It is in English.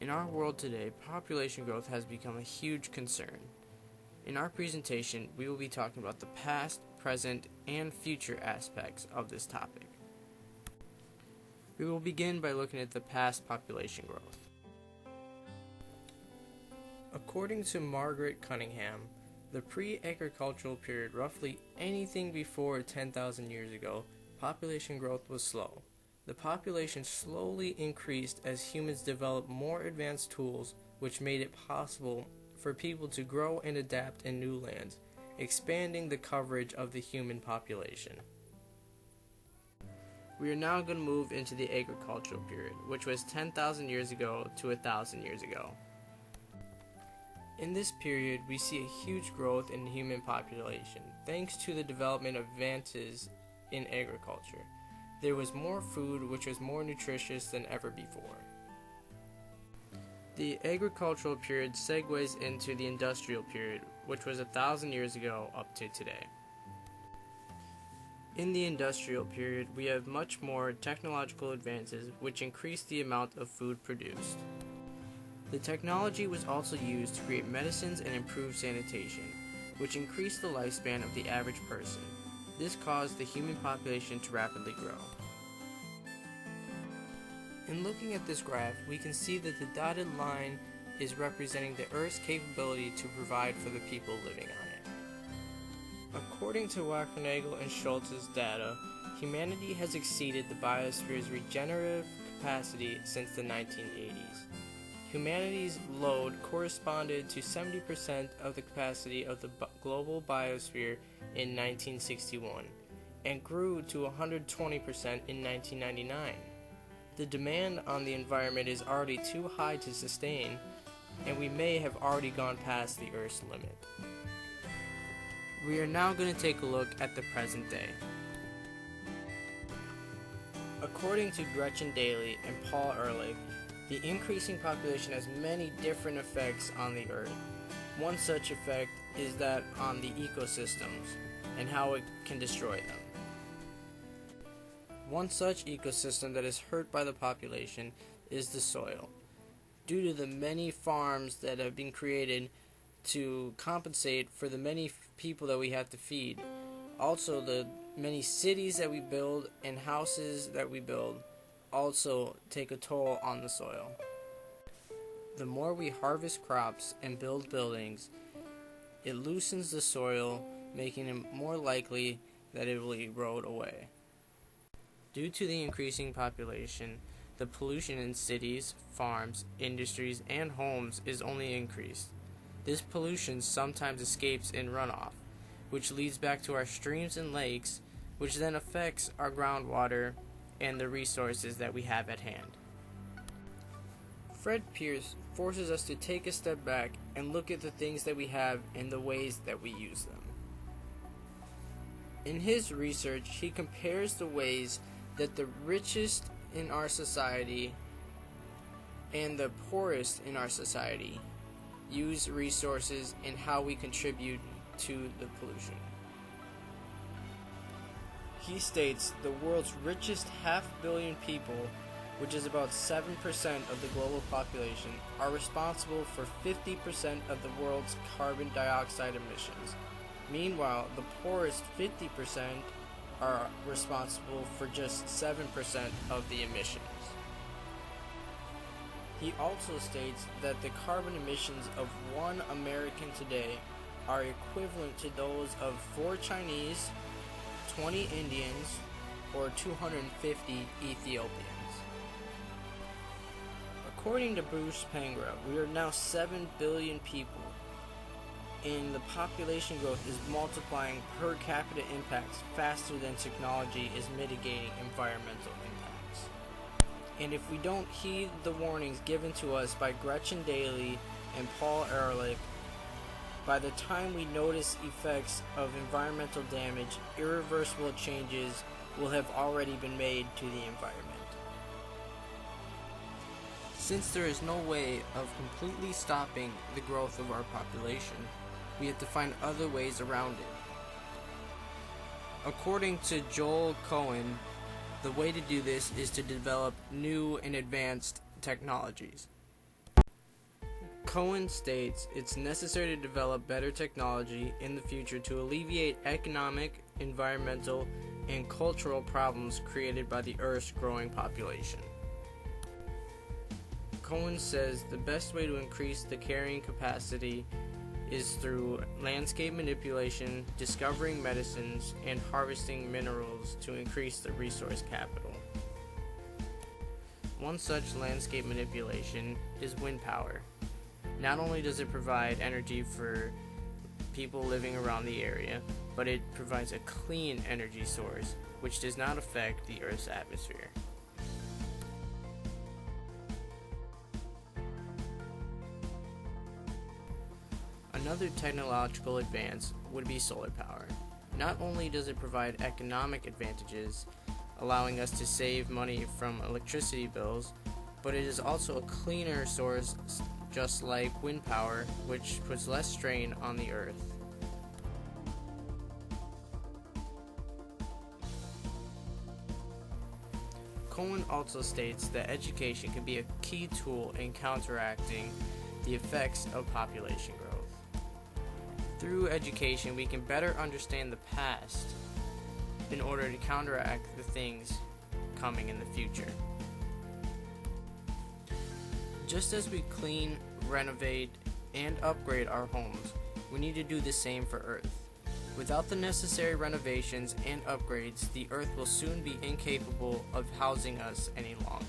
In our world today, population growth has become a huge concern. In our presentation, we will be talking about the past, present, and future aspects of this topic. We will begin by looking at the past population growth. According to Margaret Cunningham, the pre-agricultural period, roughly anything before 10,000 years ago, population growth was slow. The population slowly increased as humans developed more advanced tools which made it possible for people to grow and adapt in new lands, expanding the coverage of the human population. We are now going to move into the agricultural period, which was 10,000 years ago to 1,000 years ago. In this period, we see a huge growth in human population, thanks to the development of advances in agriculture. There was more food, which was more nutritious than ever before. The agricultural period segues into the industrial period, which was 1,000 years ago up to today. In the industrial period, we have much more technological advances, which increase the amount of food produced. The technology was also used to create medicines and improve sanitation, which increased the lifespan of the average person. This caused the human population to rapidly grow. In looking at this graph, we can see that the dotted line is representing the Earth's capability to provide for the people living on it. According to Wackernagel and Schultz's data, humanity has exceeded the biosphere's regenerative capacity since the 1980s. Humanity's load corresponded to 70% of the capacity of the global biosphere in 1961 and grew to 120% in 1999. The demand on the environment is already too high to sustain, and we may have already gone past the Earth's limit. We are now going to take a look at the present day. According to Gretchen Daily and Paul Ehrlich, the increasing population has many different effects on the Earth. One such effect is that on the ecosystems and how it can destroy them. One such ecosystem that is hurt by the population is the soil. Due to the many farms that have been created to compensate for the many people that we have to feed, also the many cities that we build and houses that we build also take a toll on the soil. The more we harvest crops and build buildings, it loosens the soil, making it more likely that it will erode away. Due to the increasing population, the pollution in cities, farms, industries, and homes is only increased. This pollution sometimes escapes in runoff, which leads back to our streams and lakes, which then affects our groundwater and the resources that we have at hand. Fred Pierce forces us to take a step back and look at the things that we have and the ways that we use them. In his research, he compares the ways that the richest in our society and the poorest in our society use resources and how we contribute to the pollution. He states the world's richest 500 million people, which is about 7% of the global population, are responsible for 50% of the world's carbon dioxide emissions. Meanwhile, the poorest 50% are responsible for just 7% of the emissions. He also states that the carbon emissions of one American today are equivalent to those of 4 Chinese, 20 Indians, or 250 Ethiopians. According to Bruce Pangra, we are now 7 billion people, and the population growth is multiplying per capita impacts faster than technology is mitigating environmental impacts. And if we don't heed the warnings given to us by Gretchen Daily and Paul Ehrlich, by the time we notice effects of environmental damage, irreversible changes will have already been made to the environment. Since there is no way of completely stopping the growth of our population, we have to find other ways around it. According to Joel Cohen, the way to do this is to develop new and advanced technologies. Cohen states it's necessary to develop better technology in the future to alleviate economic, environmental, and cultural problems created by the Earth's growing population. Cohen says the best way to increase the carrying capacity is through landscape manipulation, discovering medicines, and harvesting minerals to increase the resource capital. One such landscape manipulation is wind power. Not only does it provide energy for people living around the area, but it provides a clean energy source which does not affect the Earth's atmosphere. Another technological advance would be solar power. Not only does it provide economic advantages, allowing us to save money from electricity bills, but it is also a cleaner source, just like wind power, which puts less strain on the Earth. Cohen also states that education can be a key tool in counteracting the effects of population growth. Through education, we can better understand the past in order to counteract the things coming in the future. Just as we clean, renovate, and upgrade our homes, we need to do the same for Earth. Without the necessary renovations and upgrades, the Earth will soon be incapable of housing us any longer.